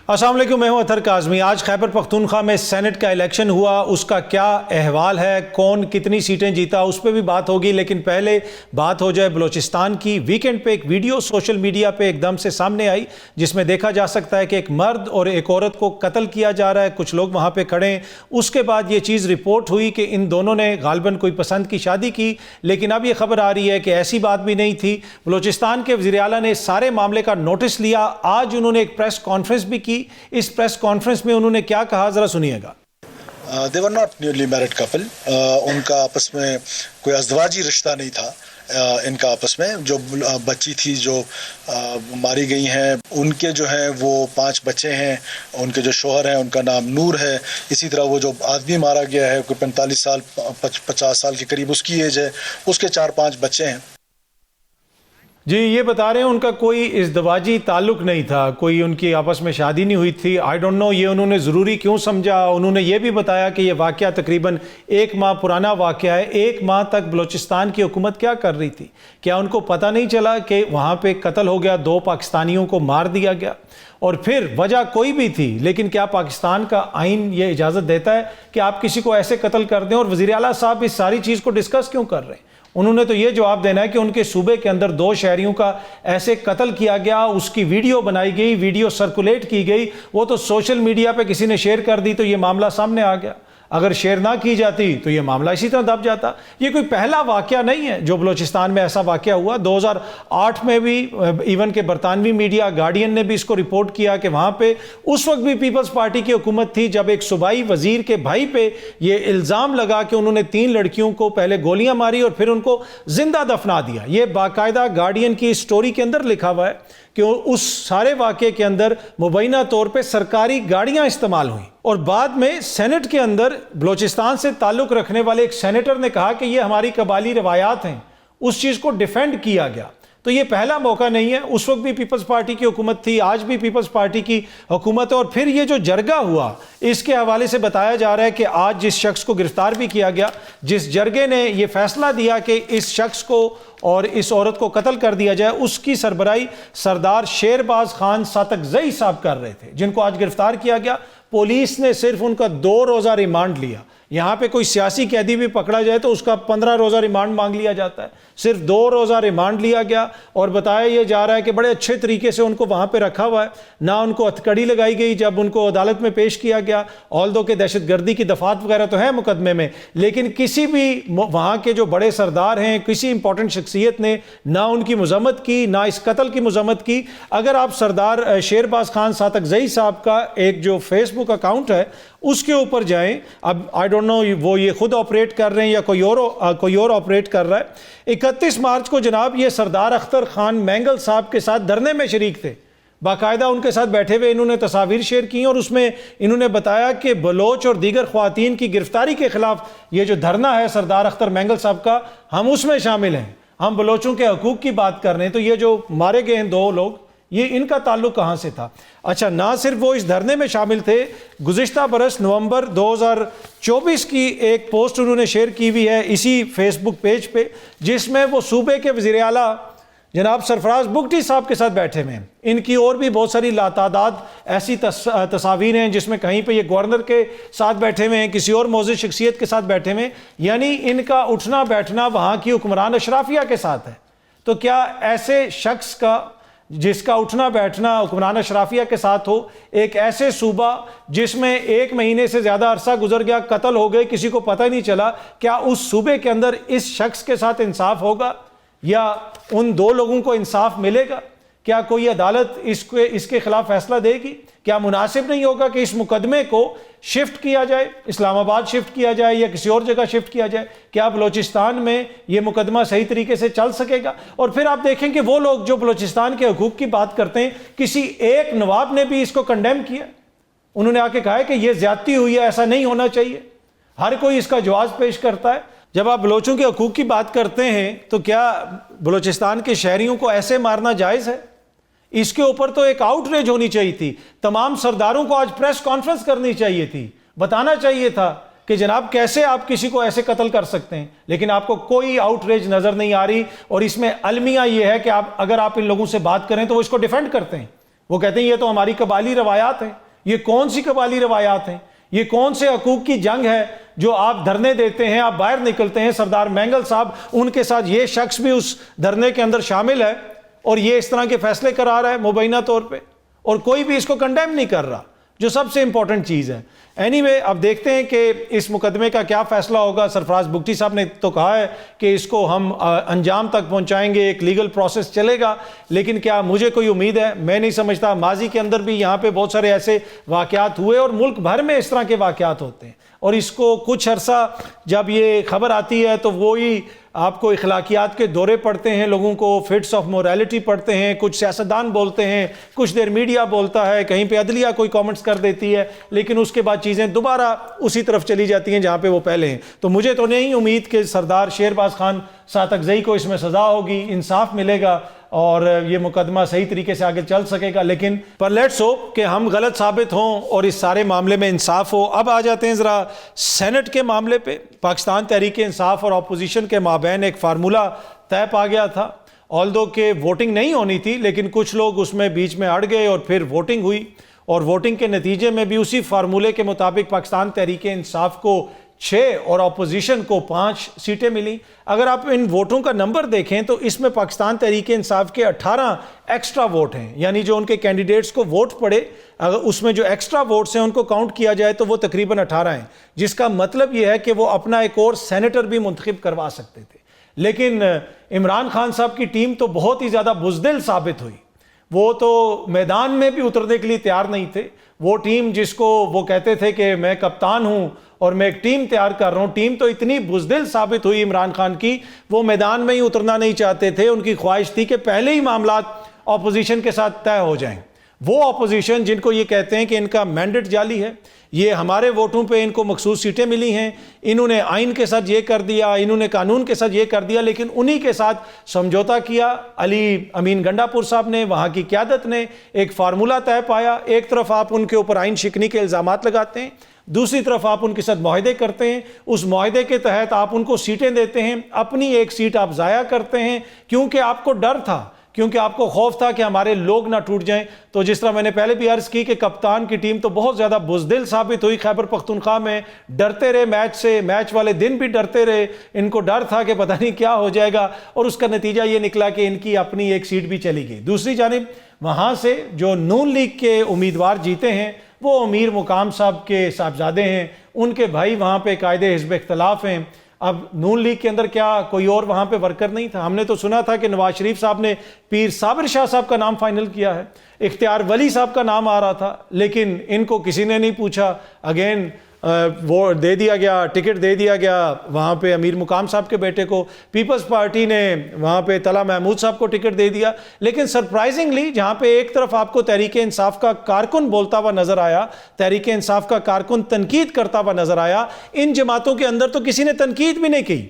السلام علیکم، میں ہوں اطہر کاظمی۔ آج خیبر پختونخوا میں سینٹ کا الیکشن ہوا، اس کا کیا احوال ہے، کون کتنی سیٹیں جیتا، اس پہ بھی بات ہوگی، لیکن پہلے بات ہو جائے بلوچستان کی۔ ویکنڈ پہ ایک ویڈیو سوشل میڈیا پہ ایک دم سے سامنے آئی جس میں دیکھا جا سکتا ہے کہ ایک مرد اور ایک عورت کو قتل کیا جا رہا ہے، کچھ لوگ وہاں پہ کھڑے ہیں۔ اس کے بعد یہ چیز رپورٹ ہوئی کہ ان دونوں نے غالباً کوئی پسند کی شادی کی، لیکن اب یہ خبر آ رہی ہے کہ ایسی بات بھی نہیں تھی۔ بلوچستان کے وزیر اعلیٰ نے سارے معاملے کا نوٹس لیا، آج انہوں نے ایک پریس کانفرنس بھی کی۔ اس پریس کانفرنس میں انہوں نے کیا کہا، ذرا سنیے گا۔ they were not newly married couple. ان کا آپس میں کوئی ازدواجی رشتہ نہیں تھا۔ ان کا آپس میں جو بچی تھی جو ماری گئی ہیں، ان کے جو ہیں وہ 5 بچے ہیں۔ ان کے جو شوہر ہیں ان کا نام نور ہے۔ اسی طرح وہ جو آدمی مارا گیا ہے کوئی 45 سال 50 سال کے قریب اس کی ایج ہے، اس کے 4-5 بچے ہیں۔ جی، یہ بتا رہے ہیں ان کا کوئی ازدواجی تعلق نہیں تھا، کوئی ان کی آپس میں شادی نہیں ہوئی تھی۔ آئی ڈونٹ نو یہ انہوں نے ضروری کیوں سمجھا۔ انہوں نے یہ بھی بتایا کہ یہ واقعہ تقریباً 1 ماہ پرانا واقعہ ہے۔ 1 ماہ تک بلوچستان کی حکومت کیا کر رہی تھی؟ کیا ان کو پتہ نہیں چلا کہ وہاں پہ قتل ہو گیا، 2 پاکستانیوں کو مار دیا گیا؟ اور پھر وجہ کوئی بھی تھی، لیکن کیا پاکستان کا آئین یہ اجازت دیتا ہے کہ آپ کسی کو ایسے قتل کر دیں؟ اور وزیر اعلیٰ صاحب اس ساری چیز کو ڈسکس کیوں کر رہے ہیں؟ انہوں نے تو یہ جواب دینا ہے کہ ان کے صوبے کے اندر 2 شہریوں کا ایسے قتل کیا گیا، اس کی ویڈیو بنائی گئی، ویڈیو سرکولیٹ کی گئی، وہ تو سوشل میڈیا پہ کسی نے شیئر کر دی تو یہ معاملہ سامنے آ گیا۔ اگر شیئر نہ کی جاتی تو یہ معاملہ اسی طرح دب جاتا۔ یہ کوئی پہلا واقعہ نہیں ہے جو بلوچستان میں ایسا واقعہ ہوا۔ 2008 میں بھی ایون کہ برطانوی میڈیا گارڈین نے بھی اس کو رپورٹ کیا کہ وہاں پہ اس وقت بھی پیپلز پارٹی کی حکومت تھی، جب ایک صوبائی وزیر کے بھائی پہ یہ الزام لگا کہ انہوں نے 3 لڑکیوں کو پہلے گولیاں ماری اور پھر ان کو زندہ دفنا دیا۔ یہ باقاعدہ گارڈین کی سٹوری کے اندر لکھا ہوا ہے کہ اس سارے واقعے کے اندر مبینہ طور پہ سرکاری گاڑیاں استعمال ہوئیں۔ اور بعد میں سینٹ کے اندر بلوچستان سے تعلق رکھنے والے ایک سینیٹر نے کہا کہ یہ ہماری قبائلی روایات ہیں، اس چیز کو ڈیفینڈ کیا گیا۔ تو یہ پہلا موقع نہیں ہے، اس وقت بھی پیپلز پارٹی کی حکومت تھی، آج بھی پیپلز پارٹی کی حکومت ہے۔ اور پھر یہ جو جرگہ ہوا، اس کے حوالے سے بتایا جا رہا ہے کہ آج جس شخص کو گرفتار بھی کیا گیا، جس جرگے نے یہ فیصلہ دیا کہ اس شخص کو اور اس عورت کو قتل کر دیا جائے، اس کی سربراہی سردار شیرباز خان ساتکزئی صاحب کر رہے تھے، جن کو آج گرفتار کیا گیا۔ پولیس نے صرف ان کا 2 روزہ ریمانڈ لیا۔ یہاں پہ کوئی سیاسی قیدی بھی پکڑا جائے تو اس کا 15 روزہ ریمانڈ مانگ لیا جاتا ہے، صرف 2 روزہ ریمانڈ لیا گیا۔ اور بتایا یہ جا رہا ہے کہ بڑے اچھے طریقے سے ان کو وہاں پہ رکھا ہوا ہے، نہ ان کو ہتھکڑی لگائی گئی جب ان کو عدالت میں پیش کیا گیا، آلدو کہ دہشت گردی کی دفعات وغیرہ تو ہے مقدمے میں، لیکن کسی بھی وہاں کے جو بڑے سردار ہیں، کسی امپورٹنٹ شخصیت نے نہ ان کی مذمت کی، نہ اس قتل کی مذمت کی۔ اگر آپ سردار شیرباز خان ساتکزئی صاحب کا ایک جو فیس بک اکاؤنٹ ہے اس کے اوپر جائیں، اب آئی ڈونٹ نو وہ یہ خود آپریٹ کر رہے ہیں یا کوئی اور آپریٹ کر رہا ہے۔ 31 مارچ کو جناب یہ سردار اختر خان مینگل صاحب کے ساتھ دھرنے میں شریک تھے، باقاعدہ ان کے ساتھ بیٹھے ہوئے انہوں نے تصاویر شیئر کی اور اس میں انہوں نے بتایا کہ بلوچ اور دیگر خواتین کی گرفتاری کے خلاف یہ جو دھرنا ہے سردار اختر مینگل صاحب کا، ہم اس میں شامل ہیں، ہم بلوچوں کے حقوق کی بات کر رہے ہیں۔ تو یہ جو مارے گئے ہیں 2 لوگ، یہ ان کا تعلق کہاں سے تھا؟ اچھا، نہ صرف وہ اس دھرنے میں شامل تھے، گزشتہ برس نومبر 2024 کی ایک پوسٹ انہوں نے شیئر کی ہوئی ہے اسی فیس بک پیج پہ، جس میں وہ صوبے کے وزیر اعلیٰ جناب سرفراز بگٹی صاحب کے ساتھ بیٹھے ہوئے ہیں۔ ان کی اور بھی بہت ساری لاتعداد ایسی تصاویر ہیں جس میں کہیں پہ یہ گورنر کے ساتھ بیٹھے ہوئے ہیں، کسی اور معزز شخصیت کے ساتھ بیٹھے ہوئے ہیں، یعنی ان کا اٹھنا بیٹھنا وہاں کی حکمران اشرافیہ کے ساتھ ہے۔ تو کیا ایسے شخص کا جس کا اٹھنا بیٹھنا حکمران اشرافیہ کے ساتھ ہو، ایک ایسے صوبہ جس میں 1 مہینے سے زیادہ عرصہ گزر گیا، قتل ہو گئے، کسی کو پتہ نہیں چلا، کیا اس صوبے کے اندر اس شخص کے ساتھ انصاف ہوگا یا ان 2 لوگوں کو انصاف ملے گا؟ کیا کوئی عدالت اس کے خلاف فیصلہ دے گی؟ کیا مناسب نہیں ہوگا کہ اس مقدمے کو شفٹ کیا جائے، اسلام آباد شفٹ کیا جائے یا کسی اور جگہ شفٹ کیا جائے؟ کیا بلوچستان میں یہ مقدمہ صحیح طریقے سے چل سکے گا؟ اور پھر آپ دیکھیں کہ وہ لوگ جو بلوچستان کے حقوق کی بات کرتے ہیں، کسی ایک نواب نے بھی اس کو کنڈیم کیا، انہوں نے آ کے کہا ہے کہ یہ زیادتی ہوئی ہے، ایسا نہیں ہونا چاہیے۔ ہر کوئی اس کا جواز پیش کرتا ہے۔ جب آپ بلوچوں کے حقوق کی بات کرتے ہیں تو کیا بلوچستان کے شہریوں کو ایسے مارنا جائز ہے؟ اس کے اوپر تو ایک آؤٹ ریج ہونی چاہیے تھی۔ تمام سرداروں کو آج پریس کانفرنس کرنی چاہیے تھی، بتانا چاہیے تھا کہ جناب کیسے آپ کسی کو ایسے قتل کر سکتے ہیں، لیکن آپ کو کوئی آؤٹ ریج نظر نہیں آ رہی۔ اور اس میں المیہ یہ ہے کہ اگر آپ ان لوگوں سے بات کریں تو وہ اس کو ڈیفینڈ کرتے ہیں، وہ کہتے ہیں یہ تو ہماری قبائلی روایات ہیں. یہ کون سی قبائلی روایات ہیں؟ یہ کون سے حقوق کی جنگ ہے جو آپ دھرنے دیتے ہیں, آپ باہر نکلتے ہیں, سردار مینگل صاحب ان کے ساتھ یہ شخص بھی اس دھرنے کے اندر شامل ہے اور یہ اس طرح کے فیصلے کرا رہا ہے مبینہ طور پہ, اور کوئی بھی اس کو کنڈیم نہیں کر رہا, جو سب سے امپورٹنٹ چیز ہے. اینی اب دیکھتے ہیں کہ اس مقدمے کا کیا فیصلہ ہوگا. سرفراز بگٹی صاحب نے تو کہا ہے کہ اس کو ہم انجام تک پہنچائیں گے, ایک لیگل پروسیس چلے گا, لیکن کیا مجھے کوئی امید ہے؟ میں نہیں سمجھتا. ماضی کے اندر بھی یہاں پہ بہت سارے ایسے واقعات ہوئے اور ملک بھر میں اس طرح کے واقعات ہوتے ہیں, اور اس کو کچھ عرصہ جب یہ خبر آتی ہے تو وہی آپ کو اخلاقیات کے دورے پڑتے ہیں, لوگوں کو فٹس آف موریلٹی پڑھتے ہیں, کچھ سیاستدان بولتے ہیں, کچھ دیر میڈیا بولتا ہے, کہیں پہ عدلیہ کوئی کامنٹس کر دیتی ہے, لیکن اس کے بعد چیزیں دوبارہ اسی طرف چلی جاتی ہیں جہاں پہ وہ پہلے ہیں. تو مجھے تو نہیں امید کہ سردار شیرباز خان ساتکزئی کو اس میں سزا ہوگی, انصاف ملے گا اور یہ مقدمہ صحیح طریقے سے آگے چل سکے گا, لیکن پر لیٹس ہوپ کہ ہم غلط ثابت ہوں اور اس سارے معاملے میں انصاف ہو. اب آ جاتے ہیں ذرا سینٹ کے معاملے پہ. پاکستان تحریک انصاف اور اپوزیشن کے مابین ایک فارمولہ طے پا گیا تھا, آلدو کہ ووٹنگ نہیں ہونی تھی, لیکن کچھ لوگ اس میں بیچ میں اڑ گئے اور پھر ووٹنگ ہوئی, اور ووٹنگ کے نتیجے میں بھی اسی فارمولے کے مطابق پاکستان تحریک انصاف کو 6 اور اپوزیشن کو 5 سیٹیں ملیں. اگر آپ ان ووٹوں کا نمبر دیکھیں تو اس میں پاکستان تحریک انصاف کے 18 ایکسٹرا ووٹ ہیں, یعنی جو ان کے کینڈیڈیٹس کو ووٹ پڑے اگر اس میں جو ایکسٹرا ووٹس ہیں ان کو کاؤنٹ کیا جائے تو وہ تقریباً 18 ہیں, جس کا مطلب یہ ہے کہ وہ اپنا ایک اور سینیٹر بھی منتخب کروا سکتے تھے. لیکن عمران خان صاحب کی ٹیم تو بہت ہی زیادہ بزدل ثابت ہوئی. وہ تو میدان میں بھی اترنے کے لیے تیار نہیں تھے. وہ ٹیم جس کو وہ کہتے تھے کہ میں کپتان ہوں اور میں ایک ٹیم تیار کر رہا ہوں, ٹیم تو اتنی بزدل ثابت ہوئی عمران خان کی, وہ میدان میں ہی اترنا نہیں چاہتے تھے. ان کی خواہش تھی کہ پہلے ہی معاملات اپوزیشن کے ساتھ طے ہو جائیں. وہ اپوزیشن جن کو یہ کہتے ہیں کہ ان کا مینڈیٹ جعلی ہے, یہ ہمارے ووٹوں پہ ان کو مخصوص سیٹیں ملی ہیں, انہوں نے آئین کے ساتھ یہ کر دیا, انہوں نے قانون کے ساتھ یہ کر دیا, لیکن انہی کے ساتھ سمجھوتا کیا. علی امین گنڈا پور صاحب نے, وہاں کی قیادت نے ایک فارمولہ طے پایا. ایک طرف آپ ان کے اوپر آئین شکنی کے الزامات لگاتے ہیں, دوسری طرف آپ ان کے ساتھ معاہدے کرتے ہیں, اس معاہدے کے تحت آپ ان کو سیٹیں دیتے ہیں, اپنی ایک سیٹ آپ ضائع کرتے ہیں کیونکہ آپ کو ڈر تھا, کیونکہ آپ کو خوف تھا کہ ہمارے لوگ نہ ٹوٹ جائیں. تو جس طرح میں نے پہلے بھی عرض کی کہ کپتان کی ٹیم تو بہت زیادہ بزدل ثابت ہوئی. خیبر پختونخوا میں ڈرتے رہے میچ سے, میچ والے دن بھی ڈرتے رہے, ان کو ڈر تھا کہ پتہ نہیں کیا ہو جائے گا, اور اس کا نتیجہ یہ نکلا کہ ان کی اپنی ایک سیٹ بھی چلی گئی. دوسری جانب وہاں سے جو نون لیگ کے امیدوار جیتے ہیں وہ امیر مقام صاحب کے صاحبزادے ہیں, ان کے بھائی وہاں پہ قائد حزب اختلاف ہیں. اب نون لیگ کے اندر کیا کوئی اور وہاں پہ ورکر نہیں تھا؟ ہم نے تو سنا تھا کہ نواز شریف صاحب نے پیر صابر شاہ صاحب کا نام فائنل کیا ہے, اختیار ولی صاحب کا نام آ رہا تھا, لیکن ان کو کسی نے نہیں پوچھا. اگین وہ دے دیا گیا, ٹکٹ دے دیا گیا وہاں پہ امیر مقام صاحب کے بیٹے کو. پیپلز پارٹی نے وہاں پہ طلعت محمود صاحب کو ٹکٹ دے دیا. لیکن سرپرائزنگلی جہاں پہ ایک طرف آپ کو تحریک انصاف کا کارکن بولتا ہوا نظر آیا, تحریک انصاف کا کارکن تنقید کرتا ہوا نظر آیا, ان جماعتوں کے اندر تو کسی نے تنقید بھی نہیں کی.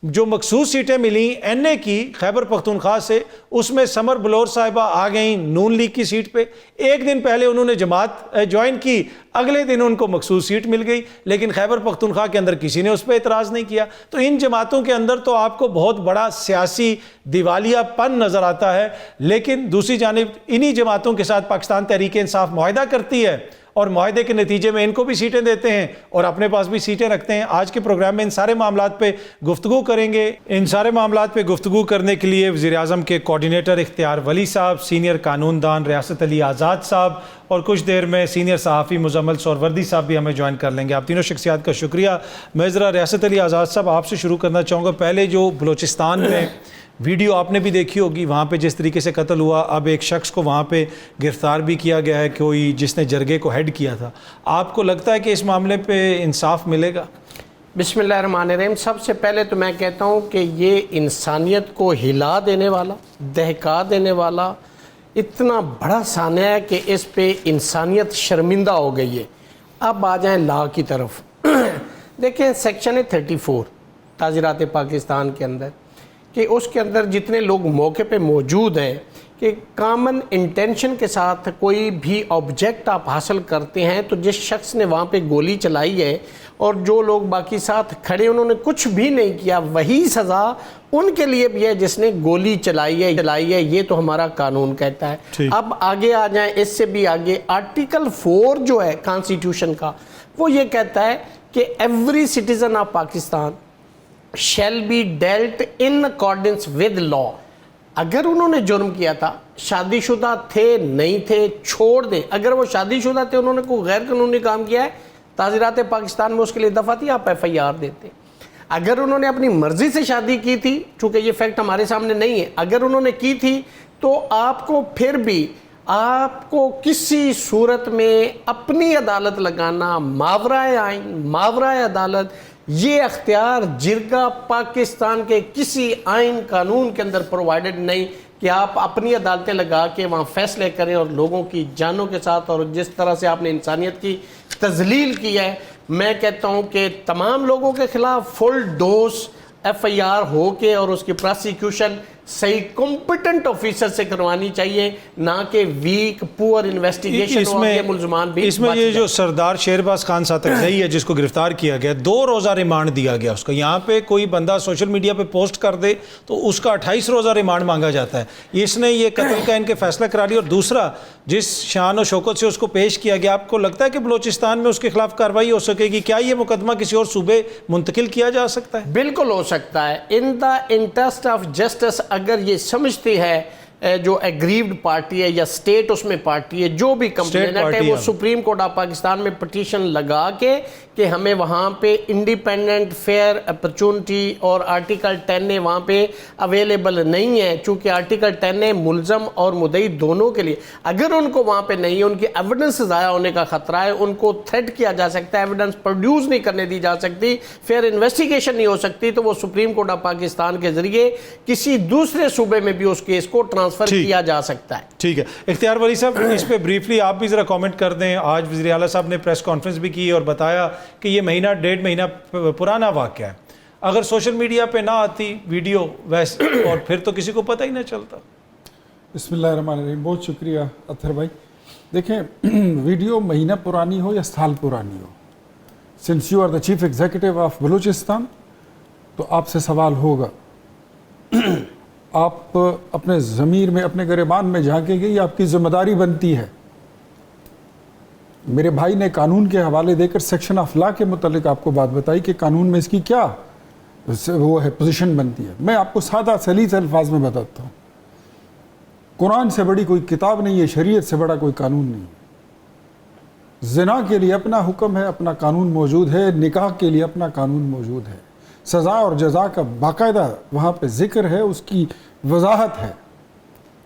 جو مخصوص سیٹیں ملیں این اے کی خیبر پختونخوا سے, اس میں سمر بلور صاحبہ آ گئیں نون لیگ کی سیٹ پہ. ایک دن پہلے انہوں نے جماعت جوائن کی, اگلے دن ان کو مخصوص سیٹ مل گئی, لیکن خیبر پختونخوا کے اندر کسی نے اس پہ اعتراض نہیں کیا. تو ان جماعتوں کے اندر تو آپ کو بہت بڑا سیاسی دیوالیہ پن نظر آتا ہے. لیکن دوسری جانب انہی جماعتوں کے ساتھ پاکستان تحریک انصاف معاہدہ کرتی ہے, اور معاہدے کے نتیجے میں ان کو بھی سیٹیں دیتے ہیں اور اپنے پاس بھی سیٹیں رکھتے ہیں. آج کے پروگرام میں ان سارے معاملات پہ گفتگو کریں گے. ان سارے معاملات پہ گفتگو کرنے کے لیے وزیر اعظم کے کوارڈینیٹر اختیار ولی صاحب, سینئر قانون دان ریاست علی آزاد صاحب, اور کچھ دیر میں سینئر صحافی مزمل سہروردی صاحب بھی ہمیں جوائن کر لیں گے. آپ تینوں شخصیات کا شکریہ. میں ذرا ریاست علی آزاد صاحب آپ سے شروع کرنا چاہوں گا. پہلے جو بلوچستان میں ویڈیو آپ نے بھی دیکھی ہوگی, وہاں پہ جس طریقے سے قتل ہوا, اب ایک شخص کو وہاں پہ گرفتار بھی کیا گیا ہے, کوئی جس نے جرگے کو ہیڈ کیا تھا. آپ کو لگتا ہے کہ اس معاملے پہ انصاف ملے گا؟ بسم اللہ الرحمن الرحیم. سب سے پہلے تو میں کہتا ہوں کہ یہ انسانیت کو ہلا دینے والا, دہکا دینے والا اتنا بڑا سانحہ ہے کہ اس پہ انسانیت شرمندہ ہو گئی ہے. اب آ جائیں لا کی طرف. دیکھیں سیکشن 34 تعزیرات پاکستان کے اندر, کہ اس کے اندر جتنے لوگ موقع پہ موجود ہیں کہ کامن انٹینشن کے ساتھ کوئی بھی آبجیکٹ آپ حاصل کرتے ہیں تو جس شخص نے وہاں پہ گولی چلائی ہے اور جو لوگ باقی ساتھ کھڑے انہوں نے کچھ بھی نہیں کیا، وہی سزا ان کے لیے بھی ہے جس نے گولی چلائی ہے، یہ تو ہمارا قانون کہتا ہے۔ اب آگے آ جائیں، اس سے بھی آگے آرٹیکل 4 جو ہے کانسٹیٹیوشن کا، وہ یہ کہتا ہے کہ every citizen of Pakistan shall be dealt in accordance with law. اگر انہوں نے جرم کیا تھا، شادی شدہ تھے نہیں تھے چھوڑ دیں، اگر وہ شادی شدہ تھے انہوں نے کوئی غیر قانونی کام کیا ہے، تعزیرات پاکستان میں اس کے لیے دفعہ تھی، آپ FIR دیتے۔ اگر انہوں نے اپنی مرضی سے شادی کی تھی، چونکہ یہ فیکٹ ہمارے سامنے نہیں ہے، اگر انہوں نے کی تھی تو آپ کو پھر بھی آپ کو کسی صورت میں اپنی عدالت لگانا، ماورائے آئین، ماورائے عدالت، یہ اختیار جرگہ پاکستان کے کسی آئین قانون کے اندر پرووائڈڈ نہیں کہ آپ اپنی عدالتیں لگا کے وہاں فیصلے کریں اور لوگوں کی جانوں کے ساتھ، اور جس طرح سے آپ نے انسانیت کی تذلیل کی ہے، میں کہتا ہوں کہ تمام لوگوں کے خلاف فل ڈوز FIR ہو کے اور اس کی پراسیکیوشن صحیح کمپیٹنٹ آفیسر سے کروانی چاہیے، نہ کہ ویک پور انویسٹیگیشن اور یہ ملزمان بھی۔ اس میں یہ جو سردار شہرباز خان ساترزئی ہے جس کو گرفتار کیا گیا، 2 روزہ ریمانڈ دیا گیا اس کو۔ یہاں پہ کوئی بندہ سوشل میڈیا پہ پوسٹ کر دے تو اس کا 28 روزہ ریمانڈ مانگا جاتا ہے۔ اس نے یہ قتل کا ان کے فیصلہ کرا لیا، اور دوسرا جس شان و شوکت سے اس کو پیش کیا گیا، آپ کو لگتا ہے کہ بلوچستان میں اس کے خلاف کارروائی ہو سکے گی؟ کیا یہ مقدمہ کسی اور صوبے منتقل کیا جا سکتا ہے؟ بالکل ہو سکتا ہے۔ ان دا انٹرسٹ آف جسٹس اگر یہ سمجھتی ہے جو ایگریوڈ پارٹی ہے یا اسٹیٹ اس میں پارٹی ہے، جو بھی کمپلینٹ ہے، وہ سپریم کورٹ آف پاکستان میں پٹیشن لگا کے کہ ہمیں وہاں پہ انڈیپینڈنٹ فیئر اپرچونٹی، اور آرٹیکل 10 وہاں پہ اویلیبل نہیں ہے، چونکہ آرٹیکل 10 ملزم اور مدعی دونوں کے لیے، اگر ان کو وہاں پہ نہیں ہے، ان کی ایویڈنس ضائع ہونے کا خطرہ ہے، ان کو تھریٹ کیا جا سکتا ہے، ایویڈنس پروڈیوس نہیں کرنے دی جا سکتی، فیئر انویسٹیگیشن نہیں ہو سکتی، تو وہ سپریم کورٹ آف پاکستان کے ذریعے کسی دوسرے صوبے میں بھی اس کیس کو ٹرانسفر کیا جا سکتا ہے۔ ٹھیک ہے، اختیار ولی صاحب اس پہ بریفلی آپ بھی ذرا کامنٹ کر دیں۔ آج وزیر اعلیٰ صاحب نے پریس کانفرنس بھی کی اور بتایا کہ یہ مہینہ 1.5 مہینہ پرانا واقعہ ہے، اگر سوشل میڈیا پہ نہ آتی ویڈیو ویسے اور پھر تو کسی کو پتہ ہی نہ چلتا۔ بسم اللہ الرحمن الرحیم، بہت شکریہ اطہر بھائی۔ دیکھیں، ویڈیو مہینہ پرانی ہو یا سال پرانی ہو، since you are the chief executive of Balochistan, تو آپ سے سوال ہوگا، آپ اپنے ضمیر میں، اپنے گریبان میں جھانکیں گے، یہ آپ کی ذمہ داری بنتی ہے۔ میرے بھائی نے قانون کے حوالے دے کر سیکشن آف لا کے متعلق آپ کو بات بتائی کہ قانون میں اس کی کیا وہ ہے، پوزیشن بنتی ہے۔ میں آپ کو سادہ سلیس الفاظ میں بتاتا ہوں، قرآن سے بڑی کوئی کتاب نہیں ہے، شریعت سے بڑا کوئی قانون نہیں ہے۔ زنا کے لیے اپنا حکم ہے، اپنا قانون موجود ہے، نکاح کے لیے اپنا قانون موجود ہے، سزا اور جزا کا باقاعدہ وہاں پہ ذکر ہے، اس کی وضاحت ہے۔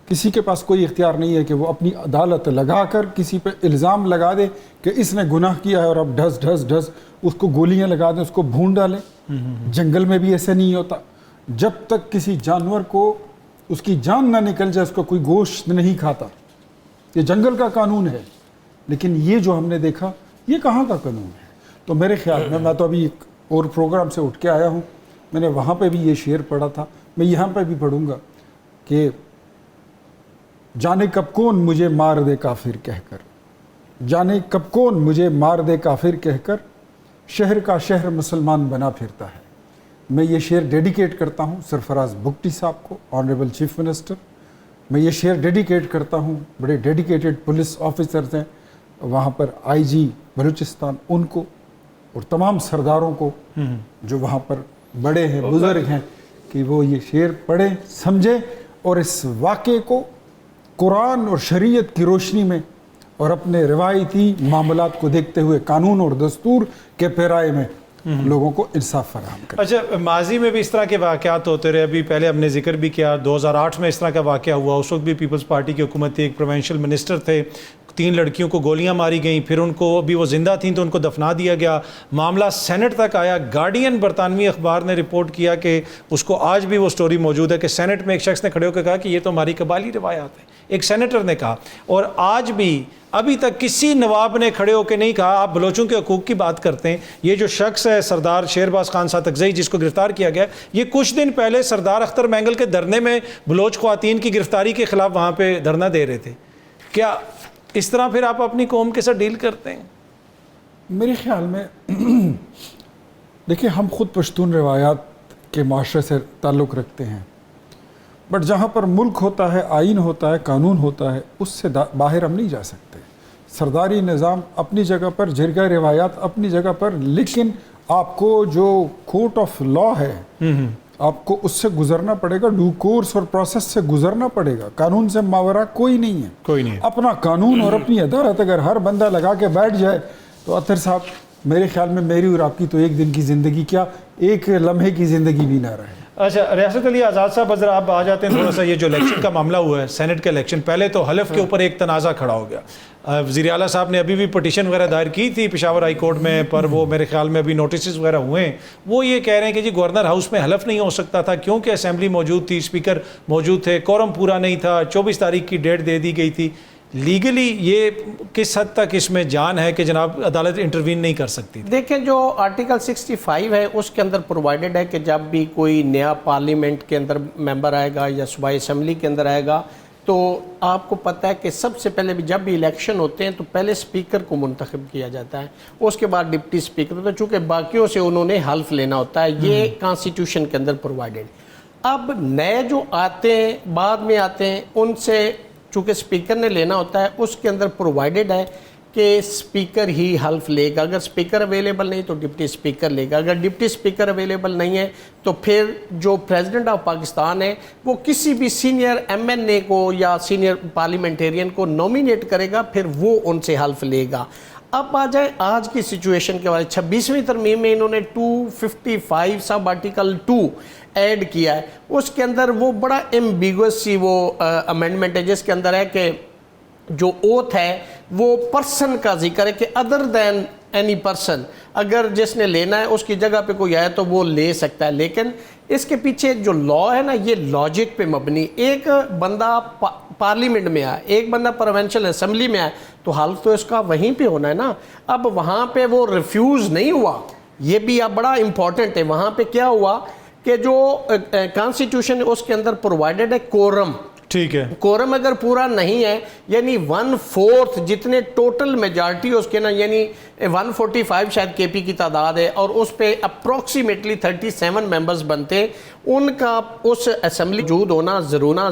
کسی کے پاس کوئی اختیار نہیں ہے کہ وہ اپنی عدالت لگا کر کسی پہ الزام لگا دے کہ اس نے گناہ کیا ہے اور اب ڈھس ڈھس ڈھس اس کو گولیاں لگا دیں، اس کو بھون ڈالیں۔ جنگل میں بھی ایسے نہیں ہوتا، جب تک کسی جانور کو اس کی جان نہ نکل جائے اس کو کوئی گوشت نہیں کھاتا، یہ جنگل کا قانون ہے۔ لیکن یہ جو ہم نے دیکھا، یہ کہاں کا قانون ہے؟ تو میرے خیال میں تو ابھی ایک اور پروگرام سے اٹھ کے آیا ہوں، میں نے وہاں پہ بھی یہ شعر پڑھا تھا، میں یہاں پہ بھی پڑھوں گا کہ جانے کب کون مجھے مار دے کافر کہہ کر، جانے کب کون مجھے مار دے کافر کہہ کر، شہر کا شہر مسلمان بنا پھرتا ہے۔ میں یہ شعر ڈیڈیکیٹ کرتا ہوں سرفراز بگٹی صاحب کو، آنریبل چیف منسٹر۔ میں یہ شعر ڈیڈیکیٹ کرتا ہوں بڑے ڈیڈیکیٹڈ پولیس آفیسرز ہیں وہاں پر، IG بلوچستان، ان کو اور تمام سرداروں کو جو وہاں پر بڑے ہیں، بزرگ ہیں، کہ وہ یہ شعر پڑھیں، سمجھیں اور اس واقعے کو قرآن اور شریعت کی روشنی میں اور اپنے روایتی معاملات کو دیکھتے ہوئے قانون اور دستور کے پیرائے میں لوگوں کو انصاف فراہم کریں۔ اچھا، ماضی میں بھی اس طرح کے واقعات ہوتے رہے، ابھی پہلے ہم نے ذکر بھی کیا 2008 میں اس طرح کا واقعہ ہوا، اس وقت بھی پیپلز پارٹی کی حکومت تھی، ایک پروونشل منسٹر تھے، 3 لڑکیوں کو گولیاں ماری گئیں، پھر ان کو، ابھی وہ زندہ تھیں تو ان کو دفنا دیا گیا، معاملہ سینٹ تک آیا۔ گارڈین برطانوی اخبار نے رپورٹ کیا کہ اس کو آج بھی وہ سٹوری موجود ہے کہ سینٹ میں ایک شخص نے کھڑے ہو کے کہا کہ یہ تو ہماری قبائلی روایات ہے، ایک سینیٹر نے کہا. اور آج بھی ابھی تک کسی نواب نے کھڑے ہو کے نہیں کہا. آپ بلوچوں کے حقوق کی بات کرتے ہیں, یہ جو شخص ہے سردار شیرباز خان ساتکزئی جس کو گرفتار کیا گیا, یہ کچھ دن پہلے سردار اختر مینگل کے دھرنے میں بلوچ خواتین کی گرفتاری کے خلاف وہاں پہ دھرنا دے رہے تھے. کیا اس طرح پھر آپ اپنی قوم کے ساتھ ڈیل کرتے ہیں؟ میرے خیال میں دیکھیں, ہم خود پشتون روایات کے معاشرے سے تعلق رکھتے ہیں, بٹ جہاں پر ملک ہوتا ہے, آئین ہوتا ہے, قانون ہوتا ہے, اس سے باہر ہم نہیں جا سکتے. سرداری نظام اپنی جگہ پر, جرگہ روایات اپنی جگہ پر, لیکن آپ کو جو کورٹ آف لا ہے آپ کو اس سے گزرنا پڑے گا, ڈیو کورس اور پروسیس سے گزرنا پڑے گا. قانون سے ماورا کوئی نہیں ہے, کوئی نہیں. اپنا قانون اور اپنی عدالت اگر ہر بندہ لگا کے بیٹھ جائے تو اطہر صاحب میرے خیال میں میری اور آپ کی تو ایک دن کی زندگی کیا, ایک لمحے کی زندگی بھی نہ رہے. اچھا ریاست علی آزاد صاحب, ذرا آپ آ جاتے ہیں تھوڑا سا. یہ جو الیکشن کا معاملہ ہوا ہے, سینٹ کا الیکشن, پہلے تو حلف کے اوپر ایک تنازع کھڑا ہو گیا. وزیر اعلیٰ صاحب نے ابھی بھی پٹیشن وغیرہ دائر کی تھی پشاور ہائی کورٹ میں, پر وہ میرے خیال میں ابھی نوٹسز وغیرہ ہوئے ہیں. وہ یہ کہہ رہے ہیں کہ جی گورنر ہاؤس میں حلف نہیں ہو سکتا تھا کیونکہ اسمبلی موجود تھی, اسپیکر موجود تھے, کورم پورا نہیں تھا, 24 تاریخ کی ڈیٹ دے دی گئی تھی. لیگلی یہ کس حد تک اس میں جان ہے کہ جناب عدالت انٹروین نہیں کر سکتی؟ دیکھیں, جو آرٹیکل 65 ہے اس کے اندر پرووائڈڈ ہے کہ جب بھی کوئی نیا پارلیمنٹ کے اندر ممبر آئے گا یا صوبائی اسمبلی کے اندر آئے گا تو آپ کو پتہ ہے کہ سب سے پہلے بھی جب بھی الیکشن ہوتے ہیں تو پہلے اسپیکر کو منتخب کیا جاتا ہے, اس کے بعد ڈپٹی اسپیکر ہوتا ہے, چونکہ باقیوں سے انہوں نے حلف لینا ہوتا ہے. یہ کانسٹیٹیوشن کے اندر پرووائڈڈ. اب نئے جو آتے ہیں بعد میں آتے ہیں ان سے چونکہ اسپیکر نے لینا ہوتا ہے, اس کے اندر پرووائڈڈ ہے کہ اسپیکر ہی حلف لے گا. اگر اسپیکر اویلیبل نہیں تو ڈپٹی اسپیکر لے گا. اگر ڈپٹی اسپیکر اویلیبل نہیں ہے تو پھر جو پریزیڈنٹ آف پاکستان ہے وہ کسی بھی سینئر ایم این اے کو یا سینئر پارلیمنٹیرین کو نومینیٹ کرے گا, پھر وہ ان سے حلف لے گا. اب آ جائے آج کی سچویشن کے بارے. 26ویں ترمیم میں انہوں نے 255 سب آرٹیکل 2 ایڈ کیا ہے. اس کے اندر وہ بڑا ایمبیگوس سی وہ امینڈمنٹ ہے جس کے اندر ہے کہ جو اوتھ ہے وہ پرسن کا ذکر ہے کہ ادر دین اینی پرسن, اگر جس نے لینا ہے اس کی جگہ پہ کوئی آئے تو وہ لے سکتا ہے. لیکن اس کے پیچھے جو لا ہے نا, یہ لاجک پہ مبنی. ایک بندہ پارلیمنٹ میں آئے, ایک بندہ پروونشل اسمبلی میں آئے تو حلف تو اس کا وہیں پہ ہونا ہے نا. اب وہاں پہ وہ ریفیوز نہیں ہوا, یہ بھی اب بڑا امپورٹنٹ ہے. وہاں پہ کیا ہوا کہ جو کانسٹیٹیوشن اس کے اندر پرووائڈڈ ہے کورم, ٹھیک ہے, کورم اگر پورا نہیں ہے یعنی 1/4 جتنے ٹوٹل میجارٹی اس کے نا, یعنی 145 شاید کے پی کی تعداد ہے اور اس پہ اپروکسیمیٹلی 37 ممبرز بنتے, ان کا اس اسمبلی موجود ہونا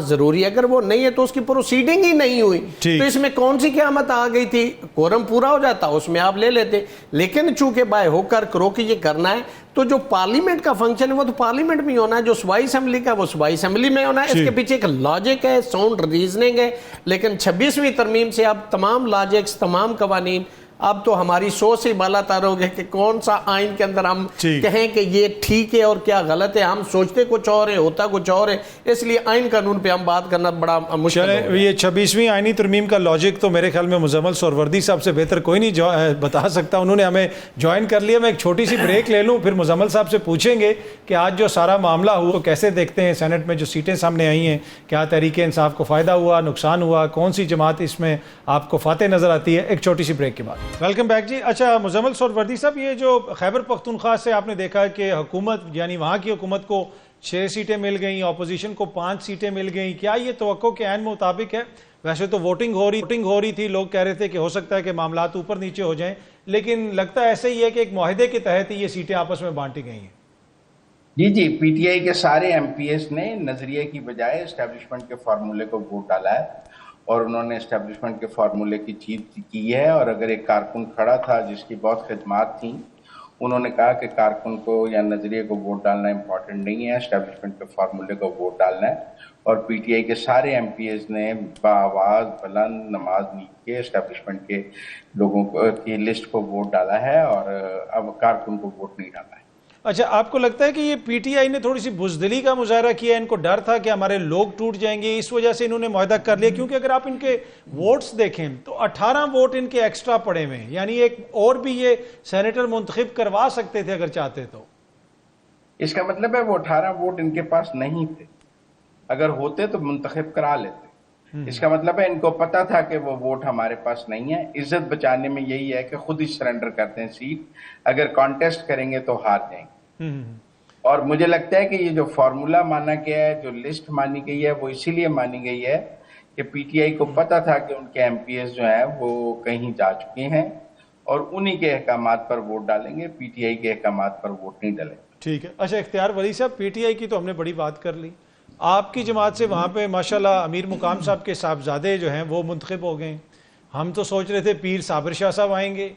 ضروری ہے. اگر وہ نہیں ہے تو اس کی پروسیڈنگ ہی نہیں ہوئی تو اس میں کون سی قیامت آ گئی تھی. کورم پورا ہو جاتا اس میں آپ لے لیتے, لیکن چونکہ بائے ہو کر کرو کہ یہ کرنا ہے تو جو پارلیمنٹ کا فنکشن ہے وہ تو پارلیمنٹ میں ہونا ہے, جو صوبائی اسمبلی کا وہ صوبائی اسمبلی میں ہونا ہے. اس کے پیچھے ایک لاجک ہے, ساؤنڈ ریزننگ ہے. لیکن 26ویں ترمیم سے اب تمام لاجکس, تمام قوانین اب تو ہماری سوچ سے بالا تر ہو گئے کہ کون سا آئین کے اندر ہم کہیں کہ یہ ٹھیک ہے اور کیا غلط ہے. ہم سوچتے کچھ اور ہے, ہوتا کچھ اور ہے, اس لیے آئین قانون پہ ہم بات کرنا بڑا مشکل ہے. یہ 26ویں آئینی ترمیم کا لاجک تو میرے خیال میں مزمل سہروردی صاحب سے بہتر کوئی نہیں بتا سکتا. انہوں نے ہمیں جوائن کر لیا. میں ایک چھوٹی سی بریک لے لوں, پھر مزمل صاحب سے پوچھیں گے کہ آج جو سارا معاملہ ہوا کیسے دیکھتے ہیں. سینٹ میں جو سیٹیں سامنے آئی ہیں, کیا تحریک انصاف کو فائدہ ہوا, نقصان ہوا, کون سی جماعت اس میں آپ کو فاتح نظر آتی ہے؟ ایک چھوٹی سی بریک کے بعد. ویلکم بیک جی. اچھا مزمل سہروردی صاحب, یہ جو خیبر پختونخوا سے آپ نے دیکھا کہ حکومت یعنی وہاں کی حکومت کو 6 سیٹیں مل گئیں, اپوزیشن کو 5 سیٹیں مل گئیں, کیا یہ توقع کے عین مطابق ہے؟ ویسے تو ووٹنگ ہو رہی تھی, لوگ کہہ رہے تھے کہ ہو سکتا ہے کہ معاملات اوپر نیچے ہو جائیں, لیکن لگتا ہے ایسے ہی ہے کہ ایک معاہدے کے تحت ہی یہ سیٹیں آپس میں بانٹی گئی ہیں. جی پی ٹی آئی کے سارے ایم پی ایس نے نظریے کی بجائے اسٹیبلشمنٹ کے فارمولے کو ووٹ ڈالا ہے اور انہوں نے اسٹیبلشمنٹ کے فارمولے کی جیت کی ہے. اور اگر ایک کارکن کھڑا تھا جس کی بہت خدمات تھیں, انہوں نے کہا کہ کارکن کو یا نظریے کو ووٹ ڈالنا امپورٹنٹ نہیں ہے, اسٹیبلشمنٹ کے فارمولے کو ووٹ ڈالنا ہے. اور پی ٹی آئی کے سارے ایم پی ایس نے بآواز بلند نماز نیند کے اسٹیبلشمنٹ کے لوگوں کی لسٹ کو ووٹ ڈالا ہے اور اب کارکن کو ووٹ نہیں ڈالا ہے. اچھا, آپ کو لگتا ہے کہ یہ پی ٹی آئی نے تھوڑی سی بزدلی کا مظاہرہ کیا, ان کو ڈر تھا کہ ہمارے لوگ ٹوٹ جائیں گے, اس وجہ سے انہوں نے معاہدہ کر لیا؟ کیونکہ اگر آپ ان کے ووٹس دیکھیں تو 18 ووٹ ان کے ایکسٹرا پڑے ہوئے ہیں, یعنی ایک اور بھی یہ سینیٹر منتخب کروا سکتے تھے اگر چاہتے تو. اس کا مطلب ہے وہ 18 ووٹ ان کے پاس نہیں تھے, اگر ہوتے تو منتخب کرا لیتے. اس کا مطلب ہے ان کو پتا تھا کہ وہ ووٹ ہمارے پاس نہیں ہے. عزت بچانے میں یہی ہے کہ خود ہی سرنڈر کرتے ہیں سیٹ. اگر کانٹیسٹ کریں گے تو ہار جائیں گے. اور مجھے لگتا ہے کہ یہ جو فارمولا مانا گیا ہے, جو لسٹ مانی گئی ہے, وہ اسی لیے مانی گئی ہے کہ پی ٹی آئی کو پتا تھا کہ ان کے ایم پی ایس جو ہیں وہ کہیں جا چکے ہیں اور انہی کے احکامات پر ووٹ ڈالیں گے, پی ٹی آئی کے احکامات پر ووٹ نہیں ڈالیں گے. ٹھیک ہے. اچھا اختیار ولی صاحب, پی ٹی آئی کی تو ہم نے بڑی بات کر لی. آپ کی جماعت سے وہاں پہ ماشاءاللہ امیر مقام صاحب کے صاحبزادے جو ہیں وہ منتخب ہو گئے. ہم تو سوچ رہے تھے پیر صابر شاہ صاحب آئیں گے.